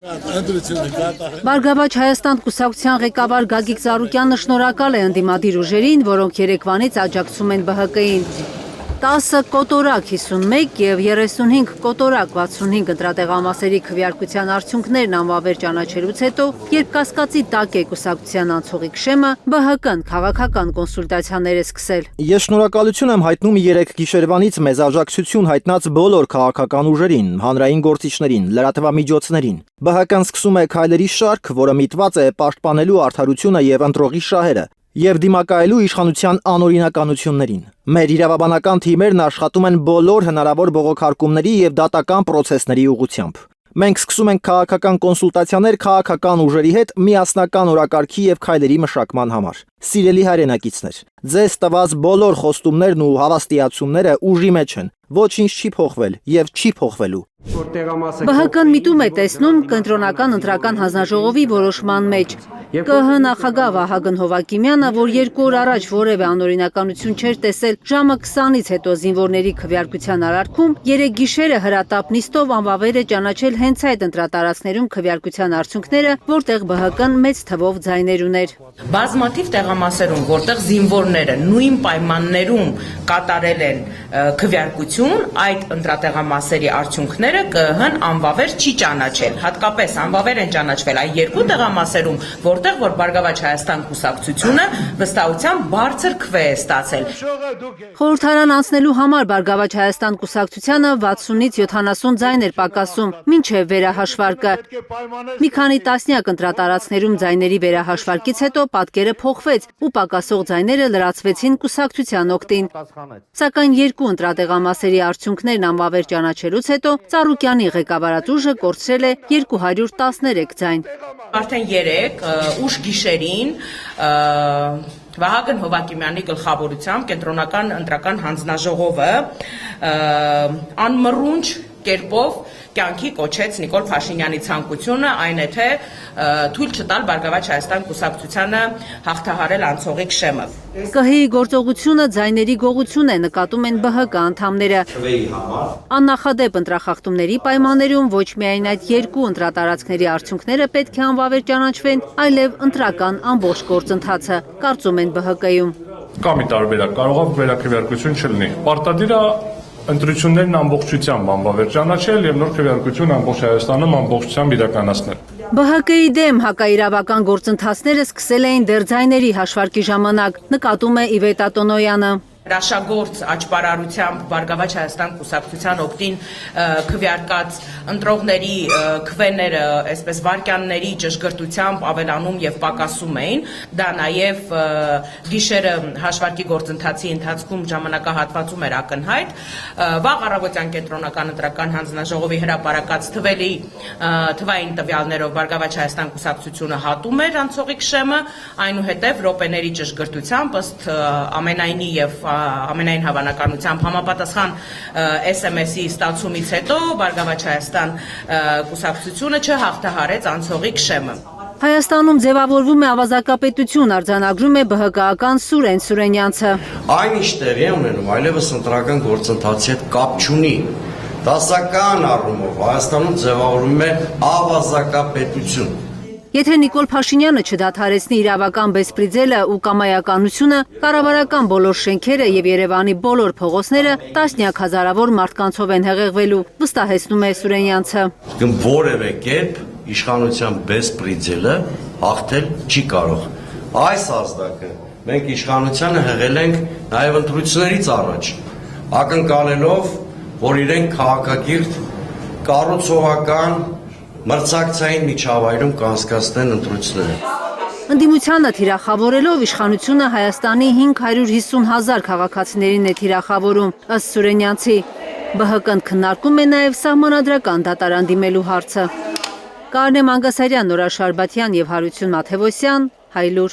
Բարգավաճ Հայաստան կուսակցության ղեկավար Գագիկ Ծառուկյանը շնորհակալ է ընդդիմադիր ուժերին, որոնք երեկվանից աջակցում են ԲՀԿ-ին։ 10 կոտորակ 51 եւ 35 կոտորակ 65 ընտրատեղամասերի քվեարկության արդյունքներն անվավեր ճանաչելուց հետո, երբ կասկածի տակ է կուսակցության անցողիկ շեմը, ԲՀԿ-ն քաղաքական կոնսուլտացիաներ է սկսել։ Ես շնորհակալություն եմ հայտնում 3 գիշերվանից մեզ աջակցություն հայտնած բոլոր քաղաքական ուժերին, հանրային գործիչներին, լրատվամիջոցներին։ ԲՀԿ-ն սկսում է քայլերի շարք, որը միտված է պաշտպանելու արդարությունը եւ ընտրողի շահերը եւ դիմակայելու իշխանության անօրինականություններին։ Մեր իրավաբանական թիմերն աշխատում են բոլոր հնարավոր բողոքարկումների եւ դատական պրոցեսների ուղղությամբ։ Մենք սկսում ենք քաղաքական կոնսուլտացիաներ քաղաքական ուժերի հետ միասնական օրակարգի եւ քայլերի մշակման համար։ Սիրելի հայրենակիցներ, ձեզ տված բոլոր խոստումներն ու հավաստիացումները ուժի մեջ են։ Ոչինչ չի փոխվել եւ չի փոխվելու։ ԲՀԿ-ն միտում է տեսնում կենտրոնական ընտրական հանձնաժողովի որոշման մեջ։ ԿՀ նախագահ Վահագն Հովակիմյանը, որ 2 օր առաջ որևէ անօրինականություն չէր տեսել ժամը 20-ից հետո զինվորների քվեարկության արարքում, 3 գիշերը հրատապ նիստով անվավեր է ճանաչել հենց այդ ընտրատարածքներում քվեարկության արդյունքները, որտեղ ԲՀԿ-ն մեծ թվով ձայներ ուներ։ Բազմաթիվ տեղամասերում, որտեղ զինվորները նույն պայմաններում կատարել են քվեարկություն, այդ ընտրատեղամասերի արդյունքները ԿՀ-ն անվավեր չի ճանաչել։ Հատկապես անվավեր են ճանաչվել այն 2 տեղամասերում, որտեղ որ Բարգավաճ Հայաստան կուսակցությունը վստահությամբ բարձր քվե է ստացել։ Խորհրդարան անցնելու համար Բարգավաճ Հայաստան կուսակցությանը 60-ից 70 ձայն էր պակասում, մինչև վերահաշվարկը։ Մի քանի տասնյակ ընտրատարածքներում ձայների վերահաշվարկից հետո պատկերը փոխվեց ու պակասող ձայները լրացվեցին կուսակցության օգտին։ Սակայն 2 ընտրատեղամասերի արդյունքներն անվավեր ճանաչելուց հետո Ծառուկյանի ղեկավարած ուժը կորցրել է 213 ձայն։ Արդեն 3 ուշ գիշերին Վահագն Հովակիմյանի գլխավորությամբ կենտրոնական ընտրական հանձնաժողովը անմռունչ կերպով կյանքի կոչեց Նիկոլ Փաշինյանի ցանկությունը, այն է թե թույլ չտալ Բարգավաճ Հայաստան կուսակցությանը հաղթահարել անցողիկ շեմը։ ԿՀ-ի գործողությունը ձայների գողություն է, նկատում են ԲՀԿ անդամները։ Աննախադեպ ընտրախախտումների պայմաններում ոչ միայն այդ 2 ընտրատարածքների արդյունքները պետք է անվավեր ճանաչվեն, այլև ընտրական ամբողջ գործընթացը, կարծում են ԲՀԿ-ում։ Կա մի տարբերակ, կարող է վերաքվեարկություն չլինի։ Պարտադիր է ընտրություններն ամբողջությամբ անվավեր ճանաչել եւ նոր քվեարկություն ամբողջ Հայաստանում ամբողջությամբ իրականացնել։ ԲՀԿ-ի դեմ հակաիրավական գործընթացները սկսել էին դեռ ձայների հաշվարկի ժամանակ, նկատում է Իվետ Ատոնոյանը։ Հրաշագործ աճպարարությամբ Բարգավաճ Հայաստան կուսակցության օգտին քվեարկած ընտրողների քվեները, այսպես վարքյանների ճշգրտությամբ ավելանում եւ պակասում էին, դա նաեւ գիշերը հաշվարկի գործընթացի ընթացքում ժամանակահատվածում էր ակնհայտ։ Վաղ առավոտյան կենտրոնական ընտրական հանձնաժողովի հրապարակած թվային տվյալներով Բարգավաճ Հայաստան կուսակցությունը հատում էր անցողիկ շեմը, այնուհետև րոպեների ճշգրտությամբ ըստ ամենայնի եւ ամենայն հավանականությամբ համապատասխան SMS-ի ստացումից հետո Բարգավաճ Հայաստան կուսակցությունը չհաղթահարեց անցողիկ շեմը։ Հայաստանում ձևավորվում է ավազակապետություն, արձանագրում է ԲՀԿ-ական Սուրեն Սուրենյանցը։ Այն ինչ տեղի է ունենում, այլևս ընտրական գործընթացի հետ կապ չունի։ Դասական առումով Հայաստանում ձևավորվում է ավազակապետություն։ Եթե Նիկոլ Փաշինյանը չդադարեցնի իրավական բեսպրիձելը ու կամայականությունը, կառավարական բոլոր շենքերը եւ Երևանի բոլոր փողոցները տասնյակ հազարավոր մարդկանցով են հեղեղվելու, վստահեցնում է Սուրենյանցը։ Որևէ կերպ իշխանության բեսպրիձելը հաղթել չի կարող։ Այս ազդակը մենք իշխանությանը հղել ենք նաեւ ընտրություններից առաջ, ակնկալելով, որ իրենք քաղաքակիրթ կառուցողական մրցակցային միջավայրում կանցկացնեն ընտրությունները։ Ընդդիմությանը թիրախավորելով իշխանությունը Հայաստանի 550,000 քաղաքացիներին է թիրախավորում, ըստ Սուրենյանցի։ ԲՀԿ-ն քննարկում է նաև սահմանադրական դատարան դիմելու հարցը։ Կարնե Մանգասարյան, Նորաշ Արբաթյան եւ Հարություն Մաթևոսյան, Հայլուր։